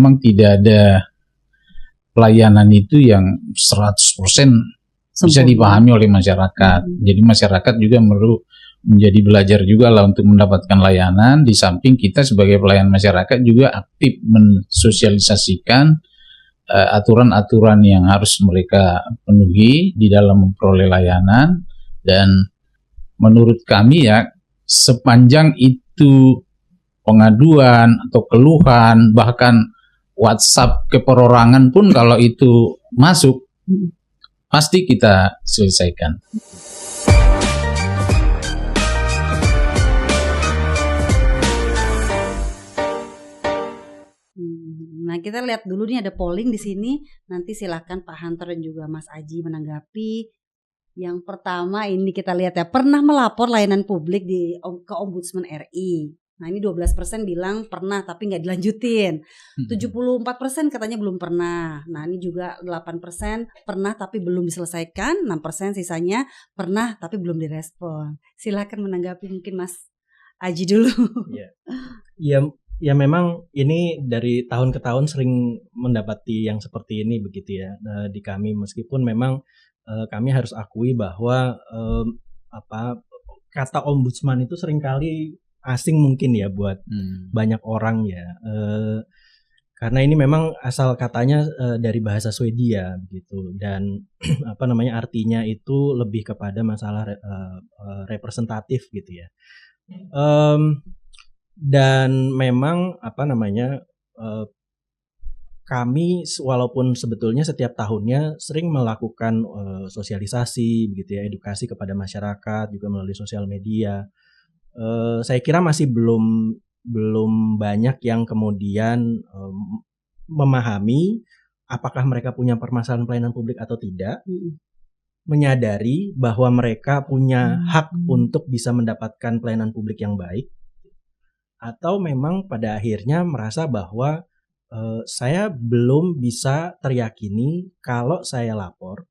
memang tidak ada pelayanan itu yang 100% bisa dipahami oleh masyarakat. Jadi masyarakat juga perlu menjadi belajar juga lah untuk mendapatkan layanan. Di samping kita sebagai pelayan masyarakat juga aktif mensosialisasikan aturan-aturan yang harus mereka penuhi di dalam memperoleh layanan. Dan menurut kami ya, sepanjang itu pengaduan atau keluhan, bahkan WhatsApp keperorangan pun kalau itu masuk, pasti kita selesaikan. Nah, kita lihat dulu nih ada polling di sini. Nanti silakan Pak Hunter dan juga Mas Aji menanggapi. Yang pertama ini kita lihat ya, pernah melapor layanan publik ke Ombudsman RI. Nah, ini 12% bilang pernah tapi nggak dilanjutin. 74% katanya belum pernah. Nah, ini juga 8% pernah tapi belum diselesaikan. 6% sisanya pernah tapi belum direspon. Silakan menanggapi, mungkin Mas Aji dulu. Ya memang ini dari tahun ke tahun sering mendapati yang seperti ini begitu ya di kami, meskipun memang kami harus akui bahwa kata ombudsman itu seringkali asing mungkin ya buat banyak orang ya, karena ini memang asal katanya dari bahasa Swedia gitu, dan artinya itu lebih kepada masalah representatif gitu ya. Dan memang kami walaupun sebetulnya setiap tahunnya sering melakukan sosialisasi begitu ya, edukasi kepada masyarakat juga melalui sosial media. Saya kira masih belum banyak yang kemudian memahami apakah mereka punya permasalahan pelayanan publik atau tidak, menyadari bahwa mereka punya hak untuk bisa mendapatkan pelayanan publik yang baik, atau memang pada akhirnya merasa bahwa saya belum bisa teryakini kalau saya lapor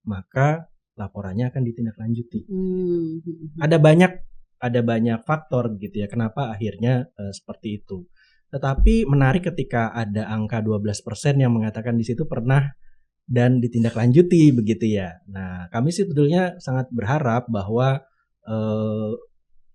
maka laporannya akan ditindaklanjuti. Ada banyak faktor gitu ya kenapa akhirnya seperti itu. Tetapi menarik ketika ada angka 12% yang mengatakan di situ pernah dan ditindaklanjuti begitu ya. Nah, kami sih sebetulnya sangat berharap bahwa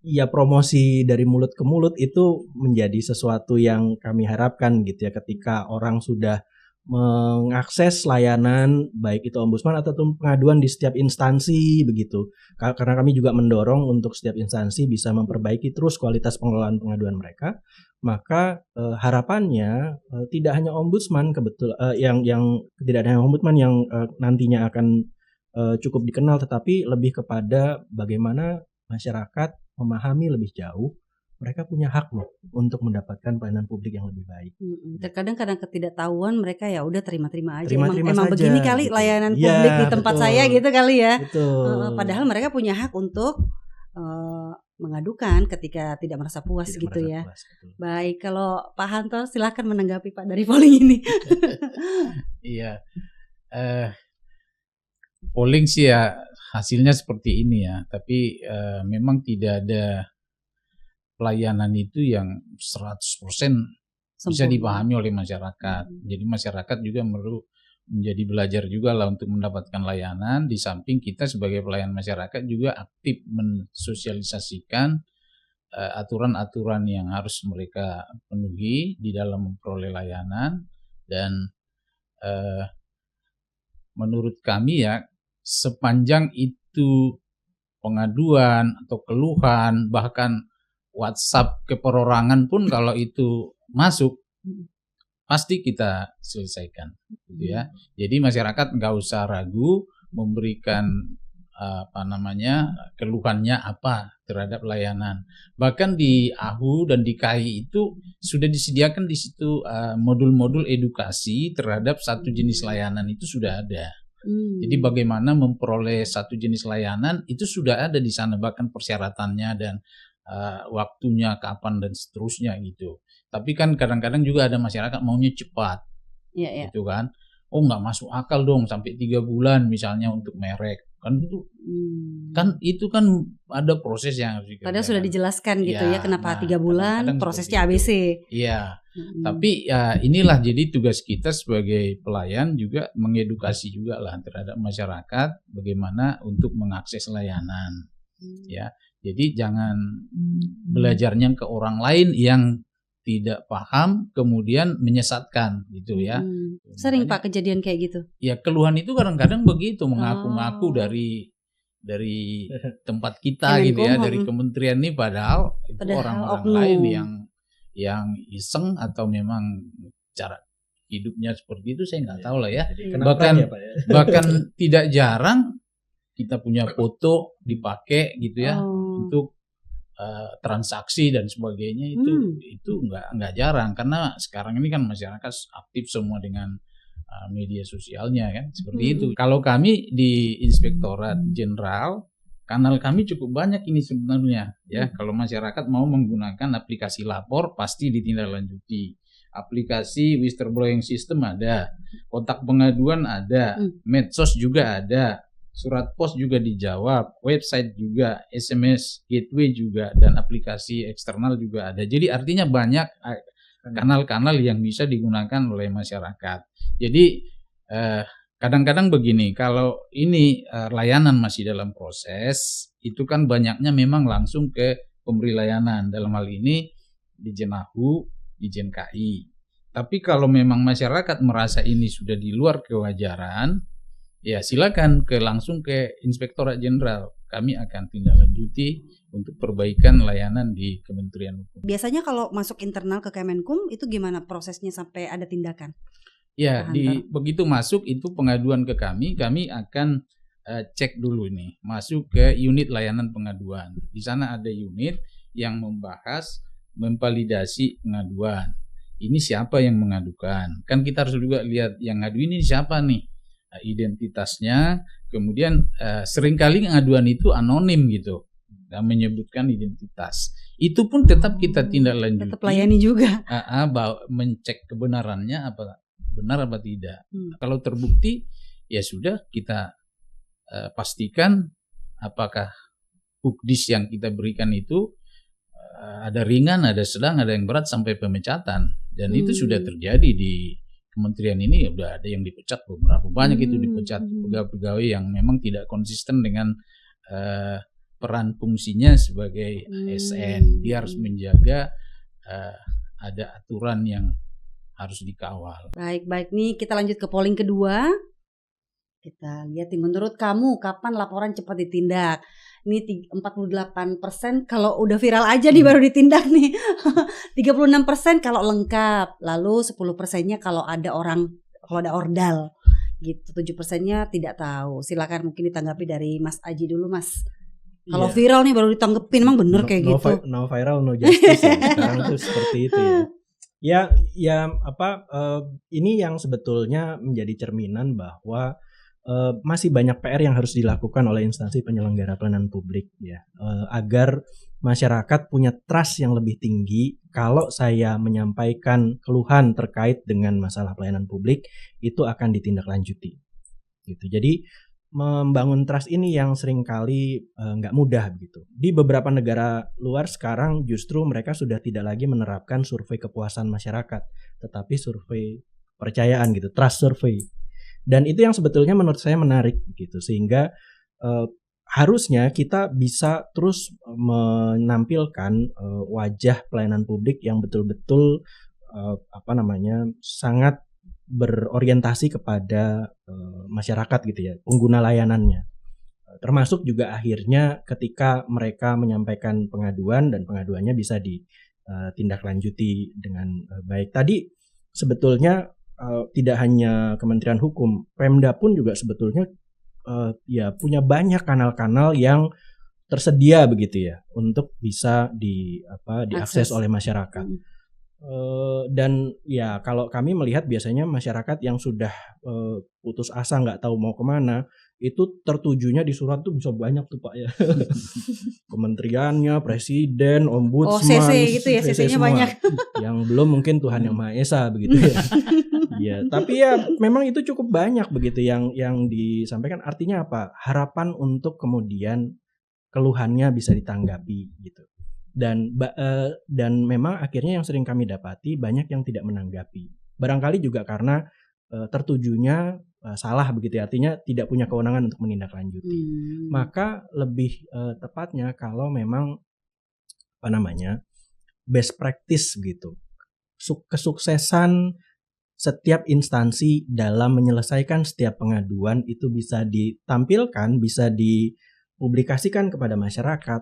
ya promosi dari mulut ke mulut itu menjadi sesuatu yang kami harapkan gitu ya, ketika orang sudah mengakses layanan baik itu ombudsman ataupun pengaduan di setiap instansi begitu. Karena kami juga mendorong untuk setiap instansi bisa memperbaiki terus kualitas pengelolaan pengaduan mereka, maka harapannya tidak hanya ombudsman yang tidak hanya ombudsman yang nantinya akan cukup dikenal, tetapi lebih kepada bagaimana masyarakat memahami lebih jauh mereka punya hak loh untuk mendapatkan pelayanan publik yang lebih baik. Terkadang ketidaktahuan mereka ya udah terima-terima aja. Emang saja, begini kali gitu. Layanan publik di tempat saya gitu kali ya. Padahal mereka punya hak untuk mengadukan ketika tidak merasa puas gitu ya. Baik, kalau Pak Hunter silakan menanggapi Pak dari polling ini. Iya, polling sih ya hasilnya seperti ini ya, tapi memang tidak ada pelayanan itu yang 100% bisa dipahami oleh masyarakat. Jadi masyarakat juga perlu menjadi belajar juga lah untuk mendapatkan layanan. Di samping kita sebagai pelayan masyarakat juga aktif mensosialisasikan aturan-aturan yang harus mereka penuhi di dalam memperoleh layanan. Dan menurut kami ya, sepanjang itu pengaduan atau keluhan, bahkan WhatsApp keperorangan pun kalau itu masuk, pasti kita selesaikan, gitu ya. Jadi masyarakat nggak usah ragu memberikan keluhannya apa terhadap layanan. Bahkan di AHU dan di KAI itu sudah disediakan di situ modul-modul edukasi terhadap satu jenis layanan itu sudah ada. Jadi bagaimana memperoleh satu jenis layanan itu sudah ada di sana, bahkan persyaratannya dan waktunya kapan dan seterusnya gitu. Tapi kan kadang-kadang juga ada masyarakat maunya cepat, gitu kan. Oh nggak masuk akal dong sampai 3 bulan misalnya untuk merek. Kan itu kan ada proses yang harus dikerjakan. Padahal sudah dijelaskan gitu ya kenapa 3 bulan prosesnya ABC. Iya. Tapi ya inilah jadi tugas kita sebagai pelayan juga mengedukasi juga lah terhadap masyarakat bagaimana untuk mengakses layanan. Ya, jadi jangan belajarnya ke orang lain yang tidak paham kemudian menyesatkan gitu ya. Sering Pak kejadian kayak gitu? Ya keluhan itu kadang-kadang begitu mengaku-ngaku dari tempat kita gitu ya, dari kementerian ini padahal itu orang-orang lain yang iseng atau memang cara hidupnya seperti itu saya nggak tahu lah ya. Bahkan tidak jarang kita punya foto dipakai gitu ya untuk transaksi dan sebagainya itu nggak jarang karena sekarang ini kan masyarakat aktif semua dengan media sosialnya kan seperti itu. Kalau kami di Inspektorat Jenderal kanal kami cukup banyak ini sebenarnya ya. Kalau masyarakat mau menggunakan aplikasi lapor pasti ditindaklanjuti. Aplikasi whistleblowing system ada, kotak pengaduan ada, medsos juga ada. Surat pos juga dijawab, website juga, SMS gateway juga, dan aplikasi eksternal juga ada. Jadi artinya banyak kanal-kanal yang bisa digunakan oleh masyarakat. Jadi kadang-kadang begini, kalau ini layanan masih dalam proses, itu kan banyaknya memang langsung ke pemberi layanan. Dalam hal ini Dijen AHU, Dijen KI. Tapi kalau memang masyarakat merasa ini sudah di luar kewajaran, ya silakan langsung ke Inspektorat Jenderal. Kami akan tindak lanjuti untuk perbaikan layanan di Kementerian Hukum. Biasanya kalau masuk internal ke Kemenkum itu gimana prosesnya sampai ada tindakan? Ya, begitu masuk itu pengaduan ke kami akan cek dulu nih, masuk ke unit layanan pengaduan. Di sana ada unit yang membahas memvalidasi pengaduan. Ini siapa yang mengadukan? Kan kita harus juga lihat yang ngadu ini siapa nih? Identitasnya, kemudian seringkali pengaduan itu anonim gitu, dan menyebutkan identitas. Itu pun tetap kita tindak lanjuti. Tetap layani juga. Mencek kebenarannya benar apa tidak. Kalau terbukti ya sudah kita pastikan apakah hukdis yang kita berikan itu ada ringan, ada sedang, ada yang berat sampai pemecatan. Dan itu sudah terjadi di Kementerian ini. Udah ada yang dipecat, beberapa banyak itu dipecat pegawai-pegawai yang memang tidak konsisten dengan peran fungsinya sebagai ASN. Dia harus menjaga ada aturan yang harus dikawal. Baik nih kita lanjut ke polling kedua. Kita lihat nih, menurut kamu kapan laporan cepat ditindak? Ini 48% kalau udah viral aja nih baru ditindak nih. 36% kalau lengkap. Lalu 10%-nya kalau ada ordal. Gitu. 7%-nya tidak tahu. Silakan mungkin ditanggapi dari Mas Aji dulu, Mas. Kalau viral nih baru ditanggepin, emang bener kayak gitu. No viral, no justice ya. Sekarang tuh seperti itu ya. Ini yang sebetulnya menjadi cerminan bahwa masih banyak PR yang harus dilakukan oleh instansi penyelenggara pelayanan publik ya, agar masyarakat punya trust yang lebih tinggi. Kalau saya menyampaikan keluhan terkait dengan masalah pelayanan publik itu akan ditindaklanjuti gitu. Jadi membangun trust ini yang seringkali nggak mudah gitu. Di beberapa negara luar sekarang justru mereka sudah tidak lagi menerapkan survei kepuasan masyarakat, tetapi survei kepercayaan gitu, trust survey. Dan itu yang sebetulnya menurut saya menarik gitu, sehingga harusnya kita bisa terus menampilkan wajah pelayanan publik yang betul-betul sangat berorientasi kepada masyarakat gitu ya, pengguna layanannya. Termasuk juga akhirnya ketika mereka menyampaikan pengaduan dan pengaduannya bisa ditindaklanjuti dengan baik. Tadi sebetulnya tidak hanya Kementerian Hukum, Pemda pun juga sebetulnya punya banyak kanal-kanal yang tersedia begitu ya untuk bisa diakses oleh masyarakat. Dan ya kalau kami melihat biasanya masyarakat yang sudah putus asa nggak tahu mau kemana, itu tertujunya di surat tuh bisa banyak tuh Pak ya. Kementeriannya, presiden, ombudsman, CC gitu ya, CC-nya banyak. Yang belum mungkin Tuhan Yang Maha Esa begitu ya. Ya, tapi ya memang itu cukup banyak begitu yang disampaikan. Artinya apa? Harapan untuk kemudian keluhannya bisa ditanggapi gitu. Dan memang akhirnya yang sering kami dapati banyak yang tidak menanggapi. Barangkali juga karena tertujunya salah begitu ya, artinya tidak punya kewenangan untuk menindaklanjuti. Maka lebih tepatnya kalau memang best practice gitu. Kesuksesan setiap instansi dalam menyelesaikan setiap pengaduan itu bisa ditampilkan, bisa dipublikasikan kepada masyarakat.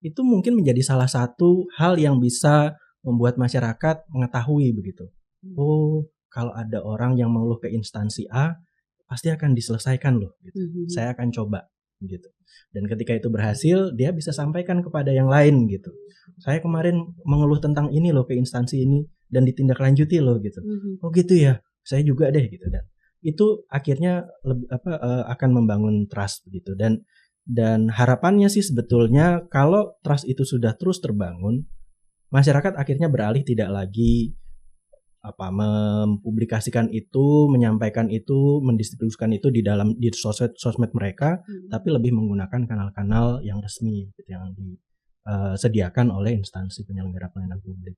Itu mungkin menjadi salah satu hal yang bisa membuat masyarakat mengetahui begitu. Oh, kalau ada orang yang mengeluh ke instansi A, pasti akan diselesaikan loh gitu. Saya akan coba gitu. Dan ketika itu berhasil, dia bisa sampaikan kepada yang lain gitu. Saya kemarin mengeluh tentang ini loh ke instansi ini dan ditindaklanjuti loh gitu. Oh gitu ya, saya juga deh gitu. Dan itu akhirnya akan membangun trust begitu. Dan harapannya sih sebetulnya kalau trust itu sudah terus terbangun, masyarakat akhirnya beralih tidak lagi mempublikasikan itu, menyampaikan itu, mendistribusikan itu di sosmed mereka, tapi lebih menggunakan kanal-kanal yang resmi gitu, yang disediakan oleh instansi penyelenggara pelayanan publik.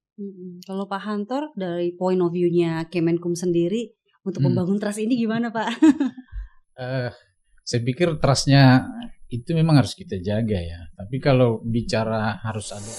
Kalau Pak Hantor dari point of view-nya Kemenkum sendiri untuk membangun trust ini gimana Pak? Saya pikir trust-nya itu memang harus kita jaga ya. Tapi kalau bicara harus ada